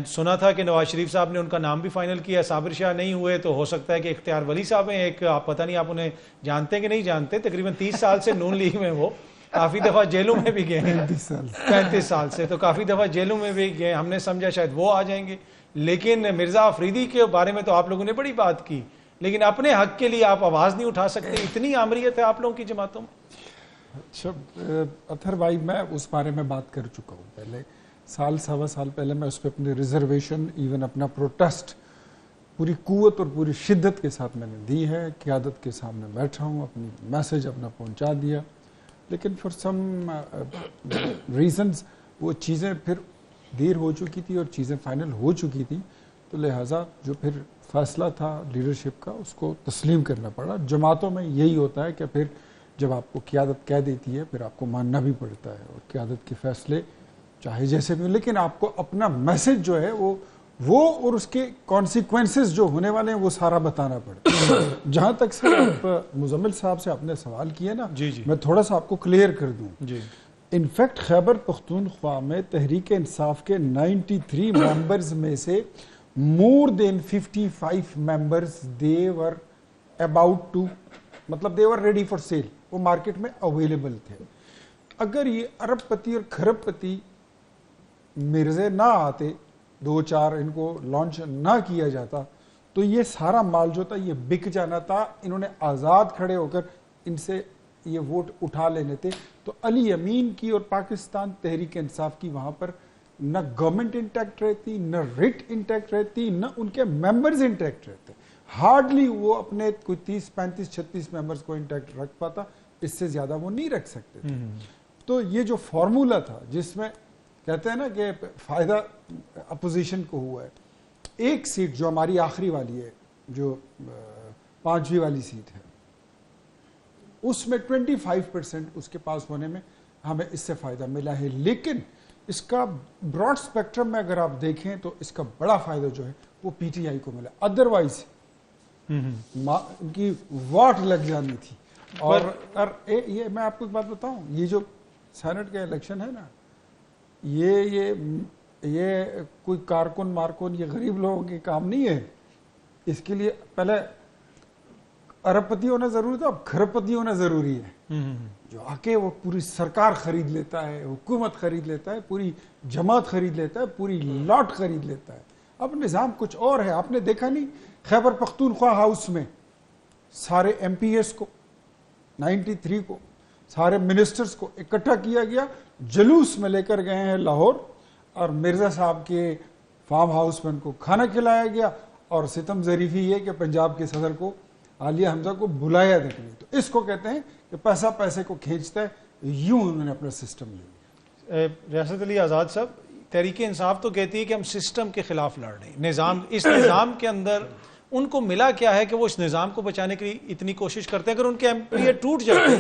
سنا تھا کہ نواز شریف صاحب نے ان کا نام بھی فائنل کیا. صابر شاہ نہیں ہوئے تو ہو سکتا ہے کہ اختیار ولی صاحب ہیں. ایک آپ پتہ نہیں آپ انہیں جانتے ہیں کہ نہیں جانتے, تقریباً 30 سال سے نون لیگ میں وہ کافی دفعہ جیلوں میں بھی گئے ہیں. 35 سال سے تو کافی دفعہ جیلوں میں بھی گئے. ہم نے سمجھا شاید وہ آ جائیں گے. لیکن مرزا آفریدی کے بارے میں تو آپ لوگوں نے بڑی بات کی, لیکن اپنے حق کے لیے آپ آواز نہیں اٹھا سکتے. اتنی آمریت ہے آپ لوگوں کی جماعتوں میں. اچھا اطہر بھائی, میں اس بارے میں بات کر چکا ہوں پہلے. سوا سال پہلے میں اس پہ اپنی ریزرویشن, ایون اپنا پروٹیسٹ پوری قوت اور پوری شدت کے ساتھ میں نے دی ہے. قیادت کے سامنے بیٹھا ہوں, اپنی میسج اپنا پہنچا دیا. لیکن فار سم ریزنز وہ چیزیں پھر دیر ہو چکی تھی اور چیزیں فائنل ہو چکی تھی, تو لہٰذا جو پھر فیصلہ تھا لیڈرشپ کا اس کو تسلیم کرنا پڑا. جماعتوں میں یہی ہوتا ہے کہ پھر جب آپ کو قیادت کہہ دیتی ہے پھر آپ کو ماننا بھی پڑتا ہے, اور قیادت کے فیصلے چاہے جیسے بھی ہو, لیکن آپ کو اپنا میسج جو ہے وہ اور اس کے کانسیکوینسز جو ہونے والے ہیں وہ سارا بتانا پڑتا ہے. جہاں تک سر آپ مزمل صاحب سے آپ نے سوال کیا نا, میں تھوڑا سا آپ کو کلیئر کر دوں. انفیکٹ خیبر پختونخوا میں تحریک انصاف کے 93 ممبرز میں سے more than 55 members they were about to, مطلب they were ready for sale, وہ مارکیٹ میں اویلیبل تھے. اگر یہ ارب پتی اور کھرب پتی مرزے نہ آتے, 2-4 ان کو لانچ نہ کیا جاتا, تو یہ سارا مال جو تھا یہ بک جانا تھا. انہوں نے آزاد کھڑے ہو کر ان سے یہ ووٹ اٹھا لینے تھے. تو علی امین کی اور پاکستان تحریک انصاف کی وہاں پر نہ گورنمنٹ انٹیکٹ رہتی, نہ ریٹ انٹیکٹ رہتی, نہ ان کے ممبرز انٹیکٹ رہتے. ہارڈلی وہ اپنے کوئی 30-35-36 ممبرز کو انٹیکٹ رکھ پاتا, اس سے زیادہ وہ نہیں رکھ سکتے تھے. تو یہ جو فارمولا تھا جس میں کہتے ہیں نا کہ فائدہ اپوزیشن کو ہوا ہے, ایک سیٹ جو ہماری آخری والی ہے, جو 5ویں والی سیٹ ہے, اس میں 25% اس کے پاس ہونے میں ہمیں اس سے فائدہ ملا ہے. لیکن اس کا براڈ سپیکٹرم میں اگر آپ دیکھیں تو اس کا بڑا فائدہ جو ہے وہ پی ٹی آئی کو ملا. ادروائز ان کی واٹ لگ جانی تھی. اور یہ میں آپ کو ایک بات بتاؤں, یہ جو سینٹ کا الیکشن ہے نا, یہ کوئی کارکن مارکن یہ غریب لوگوں کے کام نہیں ہے. اس کے لیے پہلے ارب پتی ہونا ضروری تھا, اب کھرب پتی ہونا ضروری ہے. جو آ کے وہ پوری سرکار خرید لیتا ہے, حکومت خرید لیتا ہے, پوری جماعت خرید لیتا ہے, پوری لاٹ خرید لیتا ہے. اب نظام کچھ اور ہے. آپ نے دیکھا نہیں خیبر پختونخوا ہاؤس میں سارے ایم پی ایس کو 93 کو, سارے منسٹرز کو اکٹھا کیا گیا, جلوس میں لے کر گئے ہیں لاہور, اور مرزا صاحب کے فارم ہاؤس میں ان کو کھانا کھلایا گیا. اور ستم ظریفی یہ کہ پنجاب کے صدر کو عالیہ حمزہ کو بلایا تک نہیں. تو اس کو کہتے ہیں کہ پیسہ پیسے کو کھینچتا ہے. یوں انہوں نے اپنا سسٹم لیا. ریاست علی آزاد صاحب, تحریک انصاف تو کہتی ہے کہ ہم سسٹم کے خلاف لڑ رہے ہیں, نظام, اس نظام کے اندر ان کو ملا کیا ہے کہ وہ اس نظام کو بچانے کی اتنی کوشش کرتے ہیں. اگر ان کے ایم پی اے ٹوٹ جاتے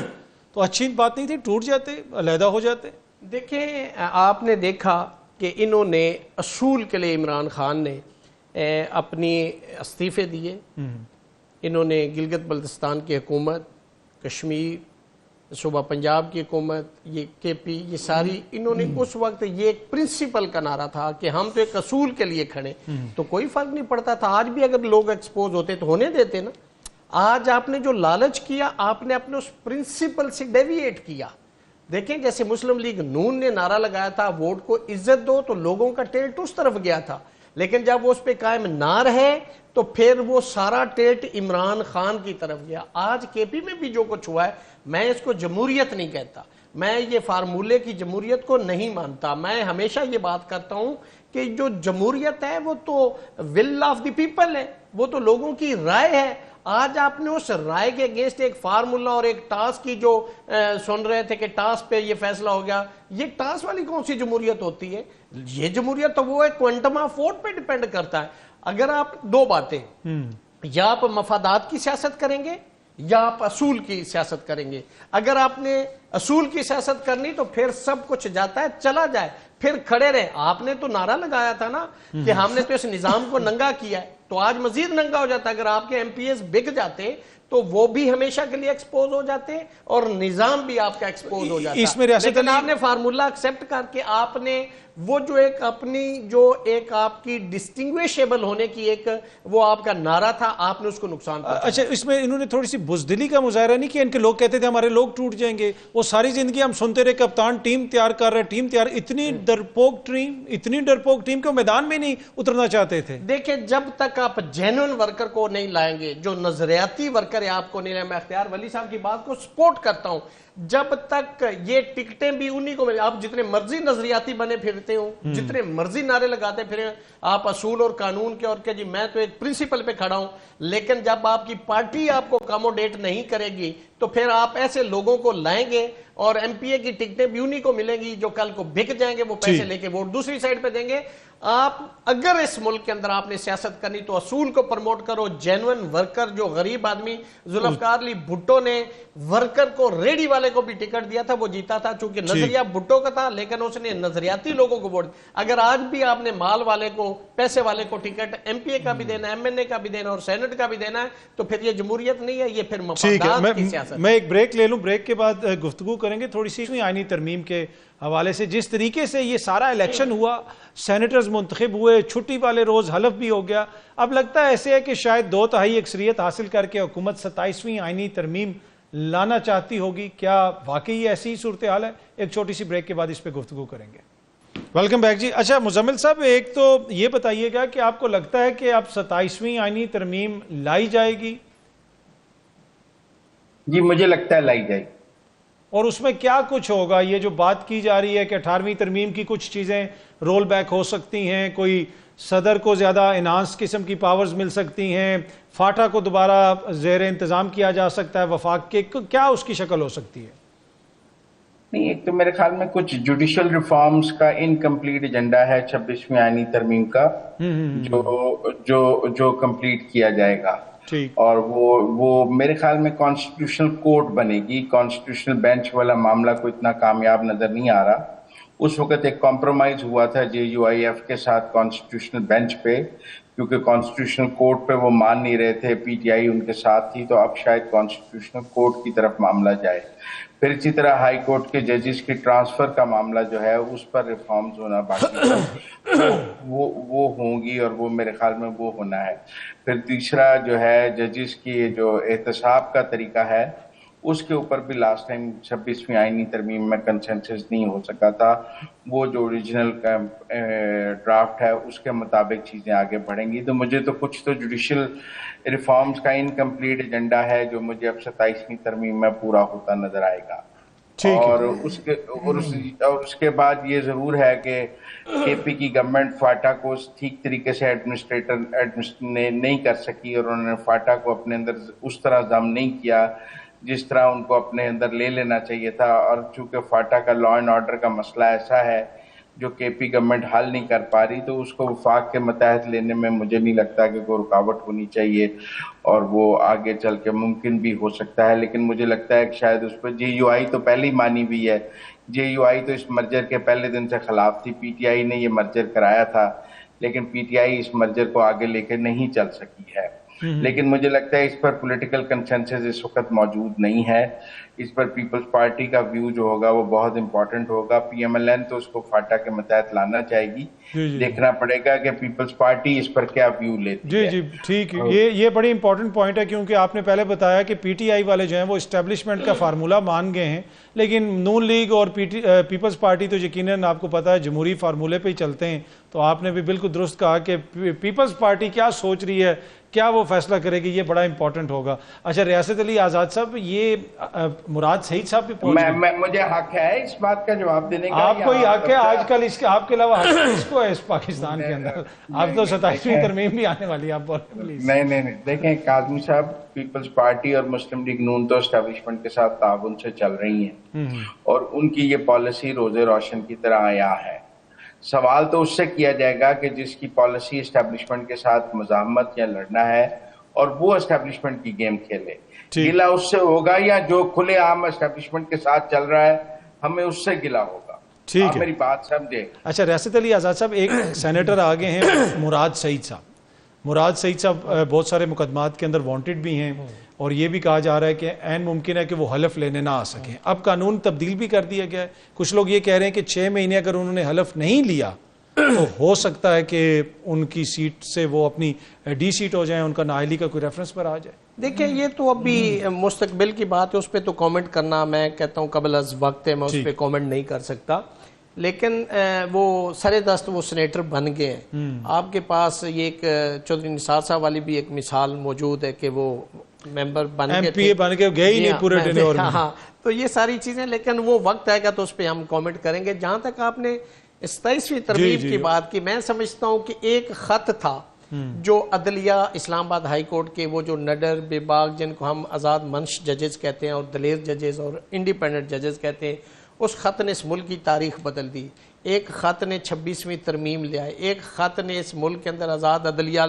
تو اچھی بات نہیں تھی, ٹوٹ جاتے, علیحدہ ہو جاتے. دیکھیں آپ نے دیکھا کہ انہوں نے اصول کے لیے عمران خان نے اپنی استعفے دیے. انہوں نے گلگت بلتستان کی حکومت, کشمیر, صوبہ پنجاب کی حکومت, یہ کے پی, یہ ساری انہوں نے اس وقت یہ ایک پرنسپل کا نعرہ تھا کہ ہم تو ایک اصول کے لیے کھڑے, تو کوئی فرق نہیں پڑتا تھا. آج بھی اگر لوگ ایکسپوز ہوتے تو ہونے دیتے نا. آج آپ نے جو لالچ کیا, آپ نے اپنے اس پرنسپل سے ڈیویٹ کیا. دیکھیں جیسے مسلم لیگ نون نے نعرہ لگایا تھا ووٹ کو عزت دو, تو لوگوں کا ٹلٹ اس طرف گیا تھا. لیکن جب وہ اس پہ قائم نہ رہے تو پھر وہ سارا ٹلٹ عمران خان کی طرف گیا. آج کے پی میں بھی جو کچھ ہوا ہے, میں اس کو جمہوریت نہیں کہتا, میں یہ فارمولے کی جمہوریت کو نہیں مانتا. میں ہمیشہ یہ بات کرتا ہوں کہ جو جمہوریت ہے وہ تو ول آف دی پیپل ہے, وہ تو لوگوں کی رائے ہے. آج آپ نے اس رائے کے اگینسٹ ایک فارمولا اور ایک ٹاس کی جو سن رہے تھے کہ ٹاس پہ یہ فیصلہ ہو گیا، یہ ٹاس والی کون سی جمہوریت ہوتی ہے؟ یہ جمہوریت تو وہ ہے کوانٹم آف ووٹ پہ ڈیپینڈ کرتا ہے. اگر آپ دو باتیں، یا آپ مفادات کی سیاست کریں گے یا آپ اصول کی سیاست کریں گے. اگر آپ نے اصول کی سیاست کرنی تو پھر سب کچھ جاتا ہے چلا جائے، پھر کھڑے رہے. آپ نے تو نعرہ لگایا تھا نا کہ ہم نے تو اس نظام کو ننگا کیا ہے، تو آج مزید ننگا ہو جاتا. اگر آپ کے ایم پی ایس بک جاتے تو وہ بھی ہمیشہ کے لیے ایکسپوز ہو جاتے اور نظام بھی آپ کا ایکسپوز ہو جاتا. اس میں ریاست لیکن آپ نے فارمولا ایکسپٹ کر کے آپ نے وہ جو ایک اپنی جو ایک آپ کی ڈسٹنگویشیبل ہونے کی ایک وہ آپ کا نعرہ تھا، آپ نے اس کو نقصان پہنچایا. اچھا، اس میں انہوں نے تھوڑی سی بزدلی کا مظاہرہ نہیں کیا؟ ان کے لوگ کہتے تھے ہمارے لوگ ٹوٹ جائیں گے. وہ ساری زندگی ہم سنتے رہے کپتان ٹیم تیار کر رہے، ٹیم تیار. اتنی ڈرپوک ٹیم کہ وہ میدان میں نہیں اترنا چاہتے تھے. دیکھیں، جب تک آپ جینوئن ورکر کو نہیں لائیں گے، جو نظریاتی ورکر ہے آپ کو نہیں لائیں. میں اختیار ولی صاحب کی بات کو سپورٹ کرتا ہوں. جب تک یہ ٹکٹیں بھی انہی کو ملے، آپ جتنے مرضی نظریاتی بنے پھرتے ہوں، جتنے مرضی نعرے لگاتے پھریں، آپ اصول اور قانون کے اور کہ جی میں تو ایک پرنسپل پہ کھڑا ہوں، لیکن جب آپ کی پارٹی آپ کو اکاموڈیٹ نہیں کرے گی تو پھر آپ ایسے لوگوں کو لائیں گے اور ایم پی اے کی ٹکٹیں بھی انہی کو ملیں گی جو کل کو بک جائیں گے، وہ پیسے لے کے ووٹ دوسری سائڈ پہ دیں گے. آپ اگر اس ملک کے اندر آپ نے سیاست کرنی تو اصول کو پروموٹ کرو. جینوئن ورکر جو غریب آدمی، ذوالفقار علی بھٹو نے ورکر کو، ریڈی والے کو بھی ٹکٹ دیا تھا، وہ جیتا تھا چونکہ نظریہ بھٹو کا تھا، لیکن اس نے نظریاتی لوگوں کو ووٹ. اگر آج بھی آپ نے مال والے کو، پیسے والے کو ٹکٹ ایم پی اے کا بھی دینا ہے، ایم این اے کا بھی دینا ہے اور سینٹ کا بھی دینا ہے، تو پھر یہ جمہوریت نہیں ہے، یہ پھر مفادات کی سیاست. میں ایک بریک لے لوں، بریک کے بعد گفتگو کریں گے تھوڑی سی آئینی ترمیم کے حوالے سے. جس طریقے سے یہ سارا الیکشن ہوا، سینیٹرز منتخب ہوئے، چھٹی والے روز حلف بھی ہو گیا. اب لگتا ہے ایسے ہے کہ شاید 2/3 اکثریت حاصل کر کے حکومت 27ویں آئینی ترمیم لانا چاہتی ہوگی. کیا واقعی ایسی صورتحال ہے؟ ایک چھوٹی سی بریک کے بعد اس پہ گفتگو کریں گے. ویلکم بیک جی. اچھا مزمل صاحب، ایک تو یہ بتائیے گا کہ آپ کو لگتا ہے کہ اب 27ویں آئینی ترمیم لائی جائے گی؟ جی مجھے لگتا ہے لائی جائے گی. اور اس میں کیا کچھ ہوگا؟ یہ جو بات کی جا رہی ہے کہ 18ویں ترمیم کی کچھ چیزیں رول بیک ہو سکتی ہیں، کوئی صدر کو زیادہ انہانس قسم کی پاورز مل سکتی ہیں، فاٹا کو دوبارہ زیر انتظام کیا جا سکتا ہے وفاق کے، کیا اس کی شکل ہو سکتی ہے؟ نہیں، ایک تو میرے خیال میں کچھ جوڈیشل ریفارمز کا انکمپلیٹ ایجنڈا ہے 26ویں آئینی ترمیم کا، جو کمپلیٹ کیا جائے گا. اور وہ میرے خیال میں کانسٹیٹیوشنل کورٹ بنے گی. کانسٹیٹیوشنل بینچ والا معاملہ کو اتنا کامیاب نظر نہیں آ رہا. اس وقت ایک کمپرومائز ہوا تھا JUIF کے ساتھ کانسٹیٹیوشنل بینچ پہ، کیونکہ کانسٹیٹیوشنل کورٹ پہ وہ مان نہیں رہے تھے، PTI ان کے ساتھ تھی. تو اب شاید کانسٹیٹیوشنل کورٹ کی طرف معاملہ جائے. پھر اسی طرح ہائی کورٹ کے ججز کی ٹرانسفر کا معاملہ جو ہے اس پر ریفارمز ہونا باقی ہے، وہ ہوں گی اور وہ میرے خیال میں وہ ہونا ہے. پھر تیسرا جو ہے ججز کی جو احتساب کا طریقہ ہے، اس کے اوپر بھی لاسٹ ٹائم 26ویں آئینی ترمیم میں کنسنسس نہیں ہو سکا تھا. وہ جو اوریجنل ڈرافٹ ہے اس کے مطابق چیزیں آگے بڑھیں گی. تو مجھے تو کچھ تو جوڈیشل ریفارمز کا انکمپلیٹ ایجنڈا ہے جو مجھے اب 27ویں ترمیم میں پورا ہوتا نظر آئے گا. اور اس کے بعد یہ ضرور ہے کہ KP کی گورنمنٹ فاٹا کو ٹھیک طریقے سے نہیں کر سکی، اور انہوں نے فاٹا کو اپنے اندر اس طرح ضم نہیں کیا جس طرح ان کو اپنے اندر لے لینا چاہیے تھا. اور چونکہ فاٹا کا لا اینڈ آرڈر کا مسئلہ ایسا ہے جو KP گورنمنٹ حل نہیں کر پا رہی، تو اس کو وفاق کے متحد لینے میں مجھے نہیں لگتا کہ کوئی رکاوٹ ہونی چاہیے، اور وہ آگے چل کے ممکن بھی ہو سکتا ہے. لیکن مجھے لگتا ہے کہ شاید اس پہ JUI تو پہلے ہی مانی ہوئی ہے. JUI تو اس مرجر کے پہلے دن سے خلاف تھی. PTI نے یہ مرجر کرایا تھا، لیکن PTI اس مرجر کو آگے لے کے نہیں چل سکی ہے. لیکن مجھے لگتا ہے اس پر پولیٹیکل کنسنسس اس وقت موجود نہیں ہے. اس پر پیپلز پارٹی کا ویو جو ہوگا وہ بہت امپورٹنٹ ہوگا. PMLN تو اس کو فاٹا کے متحد لانا چاہے گی. دیکھنا پڑے گا کہ پیپلز پارٹی اس پر کیا ویو لیتی ہے. جی ٹھیک، یہ بڑی امپورٹنٹ پوائنٹ ہے، کیونکہ آپ نے پہلے بتایا کہ PTI والے جو ہیں وہ اسٹیبلشمنٹ کا فارمولہ مان گئے ہیں، لیکن نون لیگ اور پیپلز پارٹی تو یقیناً آپ کو پتا ہے جمہوری فارمولے پہ ہی چلتے ہیں. تو آپ نے بھی بالکل درست کہا کہ پیپلز پارٹی کیا سوچ رہی ہے کیا وہ فیصلہ کرے گی، یہ بڑا امپورٹنٹ ہوگا. اچھا ریاست علی آزاد صاحب، یہ مراد سعید صاحب بھی پہنچ گئے. مجھے حق ہے اس بات کا جواب دینے کا. آپ کو ہی حق ہے آج کل، اس کے آپ کے علاوہ حق اس کو ہے اس پاکستان کے اندر. اب تو 27ویں ترمیم بھی آنے والی ہے. آپ بولیں پلیز. نہیں دیکھیں کاظمی صاحب، پیپلز پارٹی اور مسلم لیگ نون تو اسٹیبلشمنٹ کے ساتھ تعاون سے چل رہی ہیں اور ان کی یہ پالیسی روزے روشن کی طرح عیاں ہے. سوال تو اس سے کیا جائے گا کہ جس کی پالیسی اسٹیبلشمنٹ کے ساتھ مزاحمت یا لڑنا ہے اور وہ اسٹیبلشمنٹ کی گیم کھیلے. گلا اس سے ہوگا یا جو کھلے عام اسٹیبلشمنٹ کے ساتھ چل رہا ہے ہمیں اس سے گلا ہوگا. آپ میری بات سمجھے. اچھا ریاست علی آزاد صاحب، ایک سینیٹر آگے ہیں مراد سعید صاحب. مراد سعید صاحب بہت سارے مقدمات کے اندر وانٹڈ بھی ہیں اور یہ بھی کہا جا رہا ہے کہ عین ممکن ہے کہ وہ حلف لینے نہ آ سکیں. اب قانون تبدیل بھی کر دیا گیا ہے. کچھ لوگ یہ کہہ رہے ہیں کہ 6 مہینے اگر انہوں نے حلف نہیں لیا تو ہو سکتا ہے کہ ان کی سیٹ سے وہ اپنی ڈی سیٹ ہو جائیں، ان کا نااہلی کا کوئی ریفرنس پر آ جائے. دیکھیں یہ تو ابھی مستقبل کی بات ہے، اس پہ تو کامنٹ کرنا میں کہتا ہوں قبل از وقت ہے، میں اس پہ کامنٹ نہیں کر سکتا. لیکن وہ سرے دست وہ سینیٹر بن گئے ہیں. آپ کے پاس یہ ایک چودھری نثار صاحب والی بھی ایک مثال موجود ہے کہ وہ ممبر بن گئے تھے، بن کے گئے ہی نہیں پورے ٹینیور میں. ہاں تو یہ ساری چیزیں، لیکن وہ وقت آئے گا تو اس پہ ہم کامنٹ کریں گے. جہاں تک آپ نے 27ویں ترمیم کی بات کی، میں سمجھتا ہوں کہ ایک خط تھا جو عدلیہ اسلام آباد ہائی کورٹ کے وہ جو نڈر بے باک جن کو ہم آزاد منش ججز کہتے ہیں اور دلیر ججز اور انڈیپینڈنٹ ججز کہتے ہیں، اس خط نے اس ملک کی تاریخ بدل دی. ایک خط نے 26ویں ترمیم لے آئے. ایک خط نے اس ملک کے اندر آزاد عدلیہ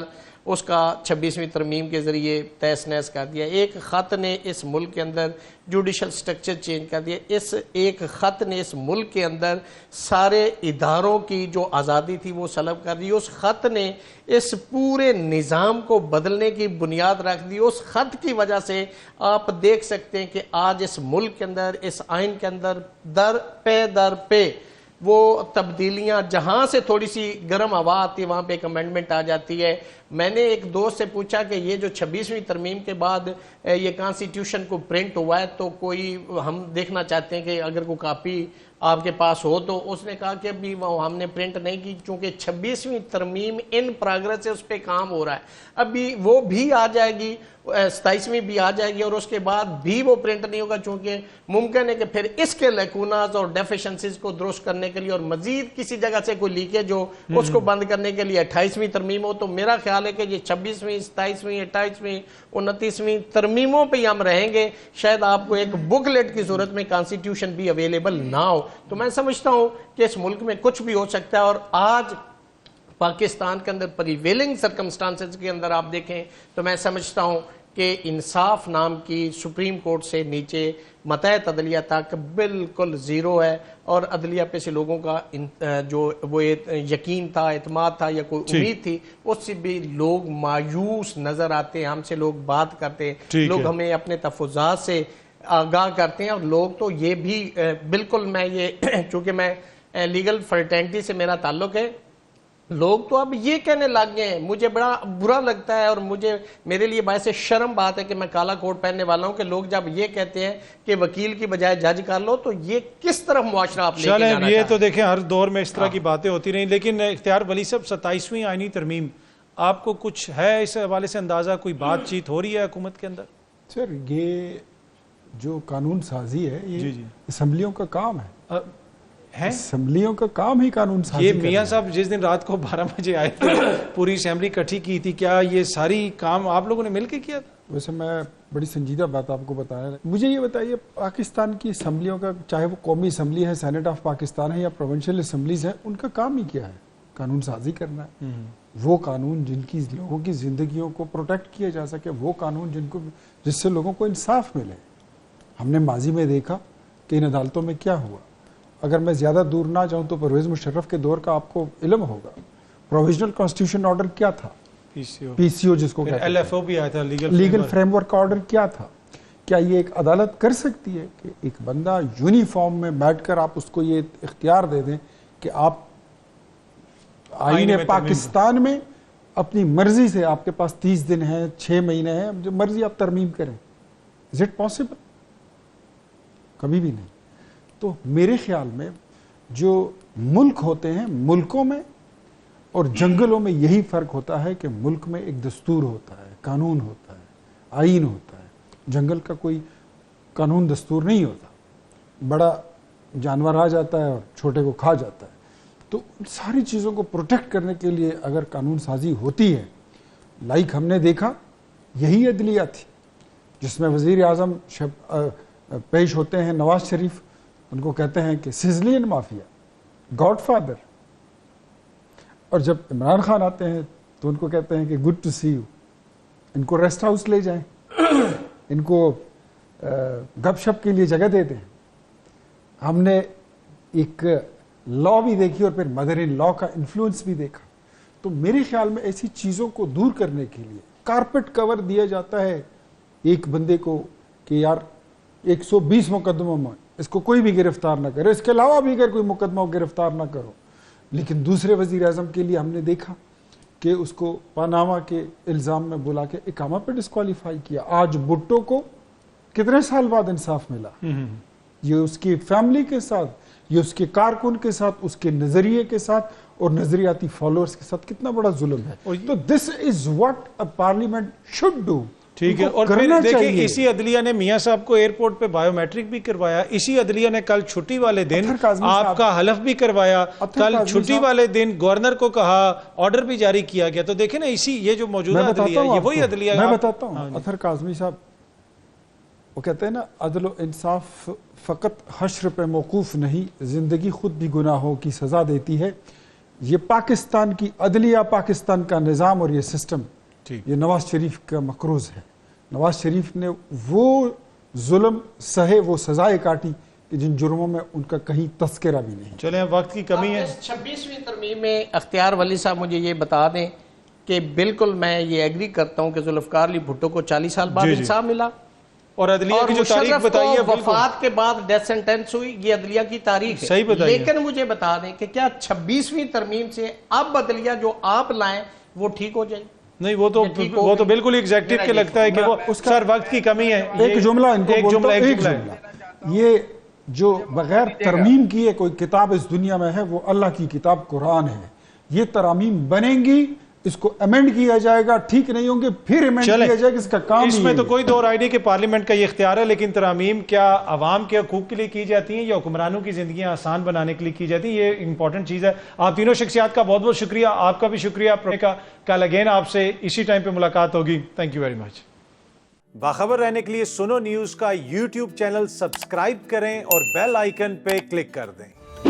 اس کا 26ویں ترمیم کے ذریعے تہس نہس کر دیا. ایک خط نے اس ملک کے اندر جوڈیشل سٹرکچر چینج کر دیا. اس ایک خط نے اس ملک کے اندر سارے اداروں کی جو آزادی تھی وہ سلب کر دی. اس خط نے اس پورے نظام کو بدلنے کی بنیاد رکھ دی. اس خط کی وجہ سے آپ دیکھ سکتے ہیں کہ آج اس ملک کے اندر، اس آئین کے اندر در پہ وہ تبدیلیاں، جہاں سے تھوڑی سی گرم ہوا آتی ہے وہاں پہ ایک امینڈمنٹ آ جاتی ہے. میں نے ایک دوست سے پوچھا کہ یہ جو 26ویں ترمیم کے بعد یہ کانسٹیٹیوشن کو پرنٹ ہوا ہے تو کوئی ہم دیکھنا چاہتے ہیں کہ اگر کوئی کاپی آپ کے پاس ہو تو. اس نے کہا کہ ابھی وہ ہم نے پرنٹ نہیں کی چونکہ 26ویں ترمیم ان پروگرس ہے، اس پہ کام ہو رہا ہے. ابھی وہ بھی آ جائے گی، 27ویں بھی آ جائے گی اور اس کے بعد بھی وہ پرنٹ نہیں ہوگا چونکہ ممکن ہے کہ پھر اس کے لیکوناز اور ڈیفیشنسیز کو درست کرنے کے لیے اور مزید کسی جگہ سے کوئی لیکیج ہو اس کو بند کرنے کے لیے 28ویں ترمیم ہو. تو میرا خیال ہے کہ یہ 26ویں، 27ویں، 28ویں، 29ویں ترمیموں پہ ہی ہم رہیں گے. شاید آپ کو ایک بک لیٹ کی صورت میں کانسٹیٹیوشن بھی اویلیبل نہ ہو. تو میں سمجھتا ہوں کہ اس ملک میں کچھ بھی ہو سکتا ہے. اور آج پاکستان کے اندر پریویلنگ سرکمسٹانسز کے اندر آپ دیکھیں تو میں سمجھتا ہوں کہ انصاف نام کی سپریم کورٹ سے نیچے ماتحت عدلیہ تک بالکل زیرو ہے. اور عدلیہ پہ سے لوگوں کا جو وہ یقین تھا، اعتماد تھا یا کوئی امید تھی، اس سے بھی لوگ مایوس نظر آتے ہیں. ہم سے لوگ بات کرتے ہیں، لوگ ہمیں اپنے تفوضات سے آگاہ کرتے ہیں. اور لوگ تو یہ بھی بالکل، میں یہ چونکہ میں لیگل فرٹرنٹی سے میرا تعلق ہے، لوگ تو اب یہ کہنے لگ گئے ہیں، مجھے بڑا برا لگتا ہے اور میرے لیے باعث شرم بات ہے کہ میں کالا کوٹ پہننے والا ہوں کہ لوگ جب یہ کہتے ہیں کہ وکیل کی بجائے جج کر لو تو یہ کس طرف معاشرہ آپ لے کے جانا چاہتے ہیں. یہ تو دیکھیں ہر دور میں اس طرح کی باتیں ہوتی رہیں. لیکن اختیار ولی صاحب، 27ویں آئینی ترمیم آپ کو کچھ ہے اس حوالے سے اندازہ؟ کوئی بات چیت ہو رہی ہے حکومت کے اندر؟ سر یہ جو قانون سازی ہے یہ اسمبلیوں کا کام ہے. اسمبلیوں کا کام ہی قانون سازی. یہ میاں صاحب جس دن رات کو 12 بجے آئے تھے، پوری اسمبلی اکٹھی کی تھی، کیا یہ ساری کام آپ لوگوں نے مل کے کیا تھا؟ ویسے میں بڑی سنجیدہ بات آپ کو بتایا. مجھے یہ بتائیے پاکستان کی اسمبلیوں کا، چاہے وہ قومی اسمبلی ہے، سینٹ آف پاکستان ہے یا پروونشل اسمبلیز ہیں، ان کا کام ہی کیا ہے؟ قانون سازی کرنا ہے. وہ قانون جن کی لوگوں کی زندگیوں کو پروٹیکٹ کیا جا سکے، وہ قانون جس سے لوگوں کو انصاف ملے. ہم نے ماضی میں دیکھا کہ ان عدالتوں میں کیا ہوا. اگر میں زیادہ دور نہ جاؤں تو پرویز مشرف کے دور کا آپ کو علم ہوگا. پروویژنل کانسٹیٹیوشن آرڈر کیا تھا؟ پی سی او جس کو کہتے ہیں. ایل ایف او بھی آیا تھا، لیگل فریم ورک آرڈر کیا تھا؟ کیا یہ ایک عدالت کر سکتی ہے کہ ایک بندہ یونیفارم میں بیٹھ کر آپ اس کو یہ اختیار دے دیں کہ آپ آئین پاکستان میں اپنی مرضی سے، آپ کے پاس 30 دن ہیں، 6 مہینے ہیں، جو مرضی آپ ترمیم کریں؟ Is it possible? کبھی بھی نہیں. تو میرے خیال میں جو ملک ہوتے ہیں، ملکوں میں اور جنگلوں میں یہی فرق ہوتا ہے کہ ملک میں ایک دستور ہوتا ہے، قانون ہوتا ہے، آئین ہوتا ہے۔ جنگل کا کوئی قانون دستور نہیں ہوتا، بڑا جانور آ جاتا ہے اور چھوٹے کو کھا جاتا ہے۔ تو ان ساری چیزوں کو پروٹیکٹ کرنے کے لیے اگر قانون سازی ہوتی ہے، لائک ہم نے دیکھا یہی عدلیہ تھی جس میں وزیر اعظم پیش ہوتے ہیں نواز شریف، ان کو کہتے ہیں کہ سزلین مافیا، گاڈ فادر، اور جب عمران خان آتے ہیں تو ان کو کہتے ہیں کہ گڈ ٹو سی یو، ان کو ریسٹ ہاؤس لے جائیں، ان کو گپ شپ کے لیے جگہ دے دیں۔ ہم نے ایک لا بھی دیکھی اور پھر مدر ان لا کا انفلوئنس بھی دیکھا۔ تو میرے خیال میں ایسی چیزوں کو دور کرنے کے لیے کارپٹ کور دیا جاتا ہے ایک بندے کو کہ یار 120 مقدموں میں اس کو کوئی بھی گرفتار نہ کرے، اس کے علاوہ بھی اگر کوئی مقدمہ گرفتار نہ کرو۔ لیکن دوسرے وزیر اعظم کے لیے ہم نے دیکھا کہ اس کو پاناما کے الزام میں بلا کے اقامہ پہ ڈسکوالیفائی کیا۔ آج بھٹو کو کتنے سال بعد انصاف ملا؟ یہ اس کی فیملی کے ساتھ، یہ اس کے کارکن کے ساتھ، اس کے نظریے کے ساتھ اور نظریاتی فالوورز کے ساتھ کتنا بڑا ظلم ہے۔ تو this is what a parliament should do. ٹھیک ہے، اور پھر دیکھیں اسی عدلیہ نے میاں صاحب کو ایئرپورٹ پہ بایو میٹرک بھی کروایا، اسی عدلیہ نے کل چھٹی والے دن آپ کا حلف بھی کروایا، کل چھٹی والے دن گورنر کو کہا، آرڈر بھی جاری کیا گیا۔ تو دیکھیں نا اسی یہ جو موجودہ عدلیہ ہے یہ وہی عدلیہ ہے۔ میں بتاتا ہوں اطہر کاظمی صاحب، وہ کہتے ہیں نا عدل و انصاف فقط حشر پہ موقوف نہیں، زندگی خود بھی گناہوں کی سزا دیتی ہے۔ یہ پاکستان کی عدلیہ، پاکستان کا نظام اور یہ سسٹم، یہ نواز شریف کا مقروض ہے۔ نواز شریف نے وہ ظلم سہے، وہ سزائیں کاٹی کہ جن جرموں میں ان کا کہیں تذکرہ بھی نہیں۔ چلیں وقت کی کمی ہے۔ 26ویں ترمیم میں اختیار ولی صاحب مجھے یہ بتا دیں کہ بالکل میں یہ ایگری کرتا ہوں کہ ذوالفقار علی بھٹو کو 40 سال بعد انصاف ملا، اور عدلیہ کی جو تاریخ بتائی ہے وفات کے بعد ڈیتھ سینٹینس ہوئی، یہ عدلیہ کی تاریخ ہے۔ صحیح بتائیے، لیکن مجھے بتا دیں کہ کیا 26ویں ترمیم سے اب عدلیہ جو آپ لائیں وہ ٹھیک ہو جائے؟ نہیں، وہ تو بالکل ایگزیکٹو کے لگتا ہے کہ وہ سر وقت کی کمی ہے۔ ایک جملہ ان کو بولتا ہوں، ایک جملہ، یہ جو بغیر ترمیم کیے کوئی کتاب اس دنیا میں ہے وہ اللہ کی کتاب قرآن ہے۔ یہ ترامیم بنیں گی، اس کو امینڈ کیا جائے گا، ٹھیک نہیں ہوں گے پھر امینڈ کیا جائے گا، اس کا کام اس میں تو کوئی دو رائے نہیں کہ پارلیمنٹ کا یہ اختیار ہے، لیکن ترامیم کیا عوام کے حقوق کے لیے کی جاتی ہیں یا حکمرانوں کی زندگیاں آسان بنانے کے لیے کی جاتی ہیں، یہ امپورٹنٹ چیز ہے۔ آپ تینوں شخصیات کا بہت بہت شکریہ، آپ کا بھی شکریہ کا۔ کل اگین آپ سے اسی ٹائم پہ ملاقات ہوگی۔ Thank you very much. باخبر رہنے کے لیے سنو نیوز کا یوٹیوب چینل سبسکرائب کریں اور بیل آئیکن پہ کلک کر دیں۔